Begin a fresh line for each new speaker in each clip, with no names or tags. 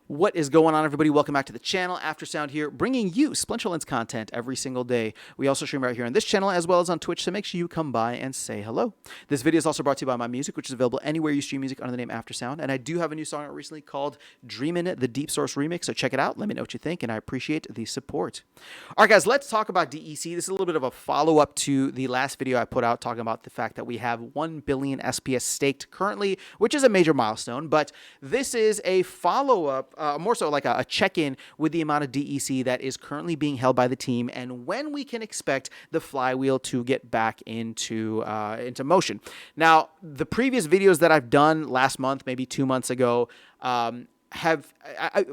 What is going on, everybody? Welcome back to the channel. Aftersound here, bringing you Splinterlands content every single day. We also stream right here on this channel as well as on Twitch, so make sure you come by and say hello. This video is also brought to you by My Music, which is available anywhere you stream music under the name Aftersound. And I do have a new song out recently called Dreamin' the Deep Source Remix, so check it out. Let me know what you think, and I appreciate the support. All right, guys, let's talk about DEC. This is a little bit of a follow-up to the last video I put out talking about the fact that we have 1 billion SPS staked currently, which is a major milestone, but this is a follow-up, more so like a check-in with the amount of DEC that is currently being held by the team and when we can expect the flywheel to get back into motion. Now, the previous videos that I've done last month, maybe 2 months ago,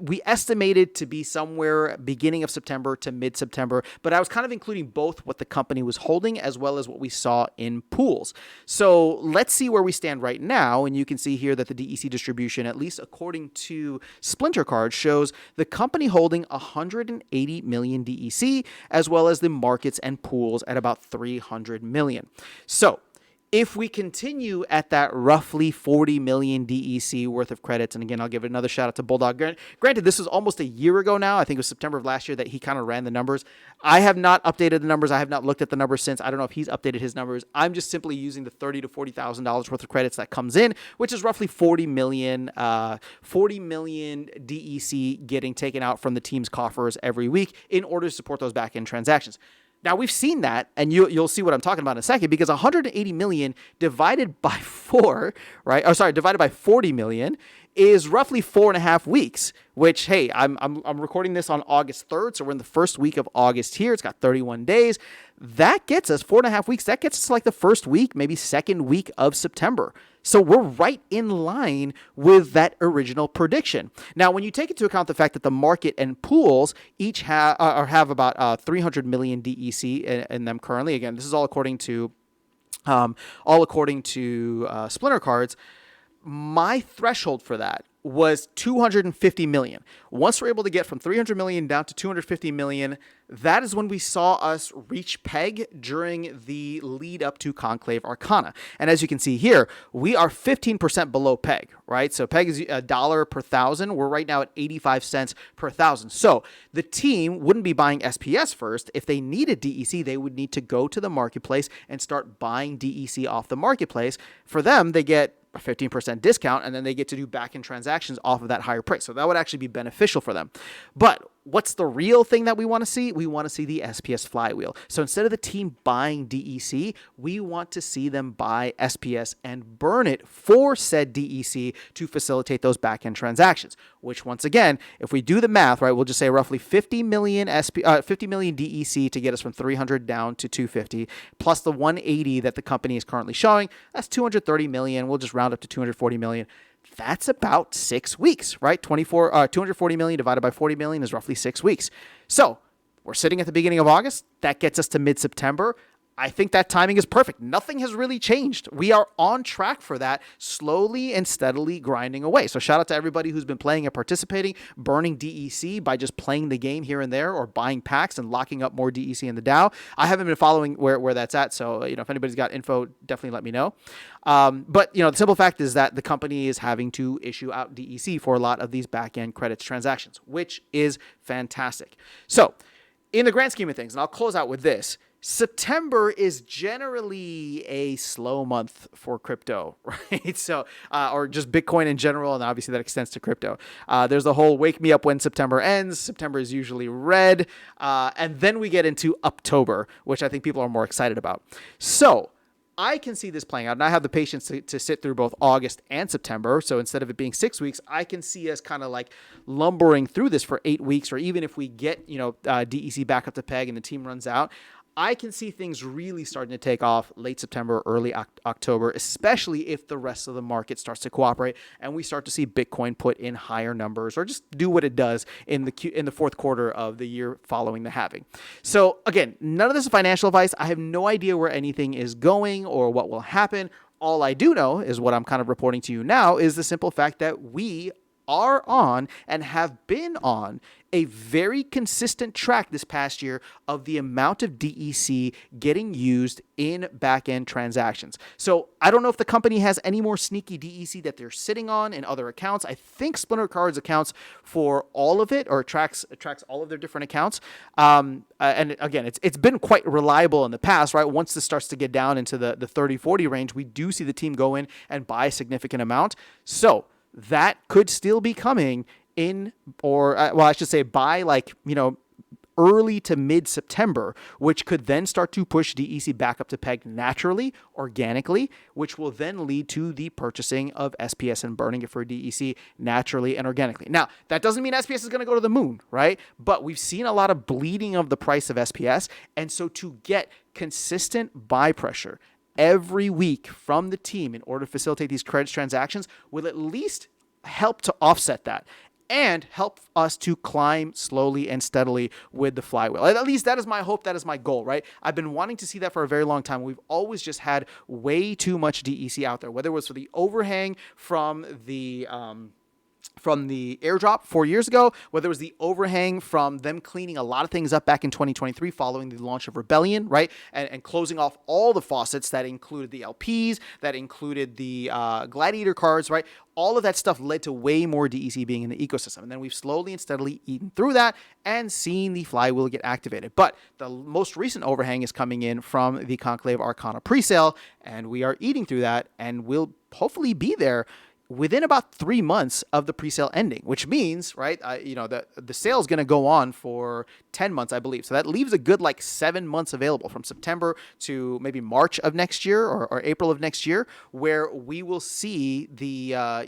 we estimated to be somewhere beginning of September to mid-September, but I was kind of including both what the company was holding as well as what we saw in pools. So let's see where we stand right now, and you can see here that the DEC distribution, at least according to Splinter Card, shows the company holding 180 million DEC as well as the markets and pools at about 300 million. So if we continue at that roughly 40 million DEC worth of credits, and again, I'll give another shout out to Bulldog. Granted, this was almost a year ago now. I think it was September of last year that he kind of ran the numbers. I have not updated the numbers. I have not looked at the numbers since. I don't know if he's updated his numbers. I'm just simply using the $30,000 to $40,000 worth of credits that comes in, which is roughly 40 million DEC getting taken out from the team's coffers every week in order to support those back-end transactions. Now, we've seen that, and you'll see what I'm talking about in a second, because 180 million divided by 4, right? Divided by 40 million is roughly 4.5 weeks, which, hey, I'm recording this on August 3rd, so we're in the first week of August here. It's got 31 days. That gets us 4.5 weeks. That gets us to like the first week, maybe second week of September. So we're right in line with that original prediction. Now, when you take into account the fact that the market and pools each have about 300 million DEC in them currently, again, this is all according to Splinter Cards. My threshold for that was 250 million. Once we're able to get from 300 million down to 250 million, that is when we saw us reach peg during the lead up to Conclave Arcana. And as you can see here, we are 15% below peg, right? So peg is $1 per thousand. We're right now at 85 cents per thousand. So the team wouldn't be buying SPS first. If they needed DEC, they would need to go to the marketplace and start buying DEC off the marketplace. For them, they get a 15% discount, and then they get to do back-end transactions off of that higher price. So that would actually be beneficial for them. But what's the real thing that we want to see? We want to see the SPS flywheel. So instead of the team buying DEC, we want to see them buy SPS and burn it for said DEC to facilitate those back-end transactions, which once again, if we do the math, right, we'll just say roughly 50 million DEC to get us from 300 down to 250, plus the 180 that the company is currently showing. That's 230 million. We'll just round up to 240 million. That's about 6 weeks, right? 240 million divided by 40 million is roughly 6 weeks. So we're sitting at the beginning of August. That gets us to mid-September. I think that timing is perfect. Nothing has really changed. We are on track for that, slowly and steadily grinding away. So shout out to everybody who's been playing and participating, burning DEC by just playing the game here and there or buying packs and locking up more DEC in the DAO. I haven't been following where that's at. So, if anybody's got info, definitely let me know. But, the simple fact is that the company is having to issue out DEC for a lot of these back-end credits transactions, which is fantastic. So in the grand scheme of things, and I'll close out with this, September is generally a slow month for crypto, right? So, or just Bitcoin in general, and obviously that extends to crypto. There's the whole wake me up when September ends. September is usually red. And then we get into October, which I think people are more excited about. So I can see this playing out, and I have the patience to sit through both August and September. So instead of it being 6 weeks, I can see us kind of like lumbering through this for 8 weeks, or even if we get, DEC back up to peg and the team runs out, I can see things really starting to take off late September, early October, especially if the rest of the market starts to cooperate and we start to see Bitcoin put in higher numbers or just do what it does in the fourth quarter of the year following the halving. So again, none of this is financial advice. I have no idea where anything is going or what will happen. All I do know is what I'm kind of reporting to you now is the simple fact that we are on and have been on a very consistent track this past year of the amount of DEC getting used in back-end transactions. So I don't know if the company has any more sneaky DEC that they're sitting on in other accounts. I think Splinter Cards accounts for all of it, or tracks all of their different accounts. And again, it's been quite reliable in the past, right? Once this starts to get down into the 30-40 range, we do see the team go in and buy a significant amount. So that could still be coming in, or well, I should say by early to mid-September, which could then start to push DEC back up to peg naturally, organically, which will then lead to the purchasing of SPS and burning it for DEC naturally and organically. Now, that doesn't mean SPS is going to go to the moon, right? But we've seen a lot of bleeding of the price of SPS, and so to get consistent buy pressure every week from the team in order to facilitate these credits transactions will at least help to offset that and help us to climb slowly and steadily with the flywheel. At least that is my hope. That is my goal, right? I've been wanting to see that for a very long time. We've always just had way too much DEC out there, whether it was for the overhang from the airdrop 4 years ago, whether it was the overhang from them cleaning a lot of things up back in 2023 following the launch of Rebellion, right? And closing off all the faucets that included the LPs, that included the Gladiator cards, right? All of that stuff led to way more DEC being in the ecosystem. And then we've slowly and steadily eaten through that and seen the flywheel get activated. But the most recent overhang is coming in from the Conclave Arcana presale, and we are eating through that and will hopefully be there within about 3 months of the presale ending, which means, right, the sale is going to go on for 10 months, I believe. So that leaves a good 7 months available from September to maybe March of next year or April of next year, where we will see the, a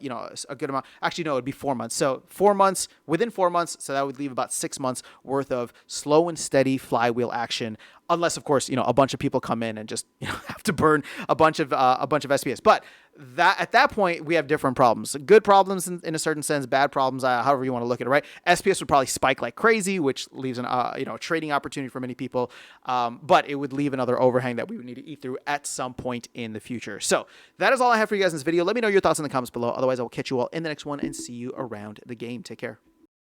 good amount. Actually, no, it'd be 4 months. So 4 months, within 4 months. So that would leave about 6 months worth of slow and steady flywheel action. Unless, of course, a bunch of people come in and just have to burn a bunch of SPS. But that at that point, we have different problems. Good problems in a certain sense, bad problems, however you want to look at it, right? SPS would probably spike like crazy, which leaves a trading opportunity for many people. But it would leave another overhang that we would need to eat through at some point in the future. So that is all I have for you guys in this video. Let me know your thoughts in the comments below. Otherwise, I will catch you all in the next one and see you around the game. Take care.